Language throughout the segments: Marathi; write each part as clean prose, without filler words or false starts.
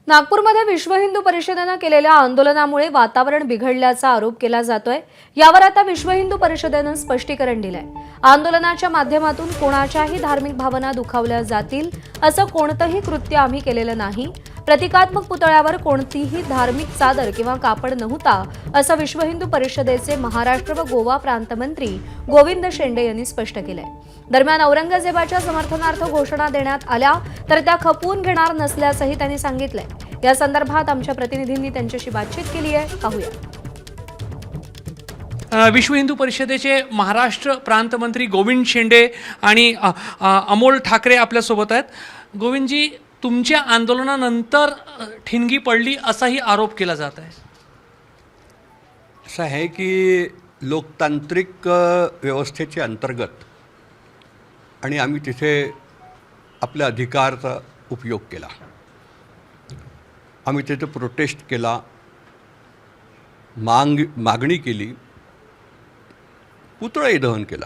नागपूरमध्ये विश्व हिंदू परिषदेने केलेल्या आंदोलनामुळे वातावरण बिघडल्याचा आरोप केला जातोय। यावर आता विश्व हिंदू परिषदेने स्पष्टीकरण दिलंय। आंदोलनाच्या माध्यमातून कोणाच्याही धार्मिक भावना दुखावल्या जातील असं कोणतंही कृत्य आम्ही केलेलं नाही। प्रतिकात्मक पुतळ्यावर कोणतीही धार्मिक चादर किंवा कापड नव्हता असं विश्व हिंदू परिषदेचे महाराष्ट्र व गोवा प्रांतमंत्री गोविंद शेंडे यांनी स्पष्ट केलंय। दरम्यान औरंगजेबाच्या समर्थनार्थ घोषणा देण्यात आल्या तर त्या खपवून घेणार नसल्याचंही त्यांनी सांगितलंय। या संदर्भात आमच्या प्रतिनिधींनी त्यांच्याशी बातचीत केली आहे, पाहूया। विश्व हिंदू परिषदेचे महाराष्ट्र प्रांतमंत्री गोविंद शेंडे आणि अमोल ठाकरे आपल्या सोबत आहेत। गोविंदजी, तुमच्या आंदोलनानंतर ठिणगी पडली असाही आरोप केला जात आहे। असं आहे की लोकतांत्रिक व्यवस्थेचे अंतर्गत आणि आम्ही तिथे आपल्या अधिकाराचा उपयोग केला। आम्ही तिथे प्रोटेस्ट केला, मागणी केली, पुतळे दहन केला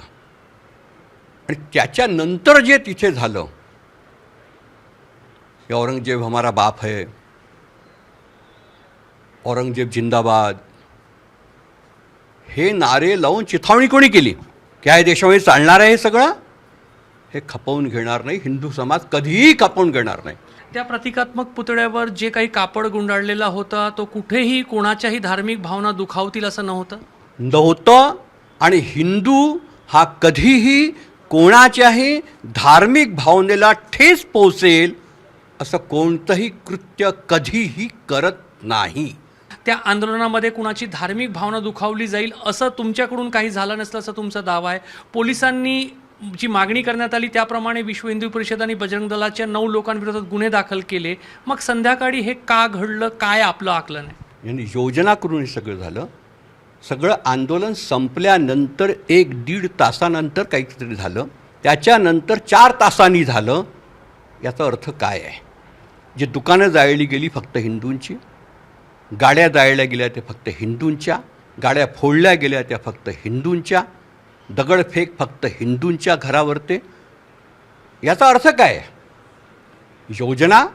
आणि त्याच्यानंतर जे तिथे झालं, औरंगजेब हमारा बाप है, औरंगजेब जिंदाबाद, हे नारे लावून चिथावणी कोणी केली? क्या हे देशामध्ये चालणार आहे? हे सगळं हे खपवून घेणार नाही, हिंदू समाज कधीही खपवून घेणार नाही। त्या प्रतिकात्मक पुतळ्यावर जे काही कापड गुंडाळलेला होता तो कुठेही कोणाच्याही धार्मिक भावना दुखावतील असं नव्हतं आणि हिंदू हा कधीही कोणाच्याही धार्मिक भावनेला ठेच पोहोचेल असं कोणतंही कृत्य कधीही करत नाही। त्या आंदोलनामध्ये कुणाची धार्मिक भावना दुखावली जाईल असं तुमच्याकडून काही झालं नसलं असं तुमचा दावा आहे। पोलिसांनी जी मागणी करण्यात आली त्याप्रमाणे विश्व हिंदू परिषद आणि बजरंग दलाच्या 9 लोकांविरोधात गुन्हे दाखल केले। मग संध्याकाळी हे का घडलं? काय आपलं आकलन आहे? यांनी योजना करून हे सगळं झालं। सगळं आंदोलन संपल्यानंतर 1-1.5 तासानंतर काहीतरी झालं, त्याच्यानंतर 4 तासांनी झालं। याचा अर्थ काय आहे? जे दुकानं जाळली गेली फक्त हिंदूंची, गाड्या जाळल्या गेल्या ते फक्त हिंदूंच्या, गाड्या फोडल्या गेल्या त्या फक्त हिंदूंच्या, दगडफेक फक्त हिंदूंच्या घरावरते। याचा अर्थ काय आहे? योजना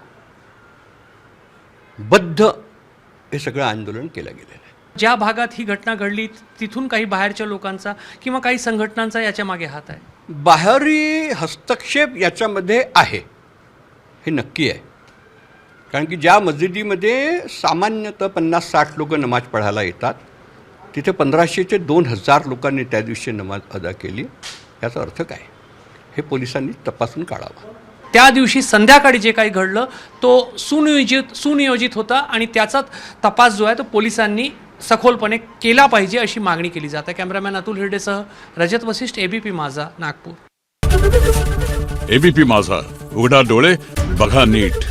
बद्ध हे सगळं आंदोलन केलं गेलेलं आहे। ज्या भागात ही घटना घडली तिथून काही बाहेरच्या लोकांचा किंवा काही संघटनांचा याच्या मागे हात आहे? बाहेरी हस्तक्षेप याच्यामध्ये आहे, हे नक्की आहे। कारण की ज्या मस्जिदीमध्ये सामान्यतः 50-60 लोक नमाज पढायला येतात, तिथे 1500 ते 2000 लोकांनी त्या दिवशी नमाज अदा केली। याचा अर्थ काय? हे पोलिसांनी तपासून काढावं। त्या दिवशी संध्याकाळी जे काही घडलं तो सुनियोजित होता आणि त्याचा तपास जो आहे तो पोलिसांनी सखोलपणे केला पाहिजे अशी मागणी केली जाते। कॅमेरामॅन अतुल हिरडेसह रजत वशिष्ठ, एबीपी माझा, नागपूर। एबीपी माझा, उघडा डोळे बघा नीट।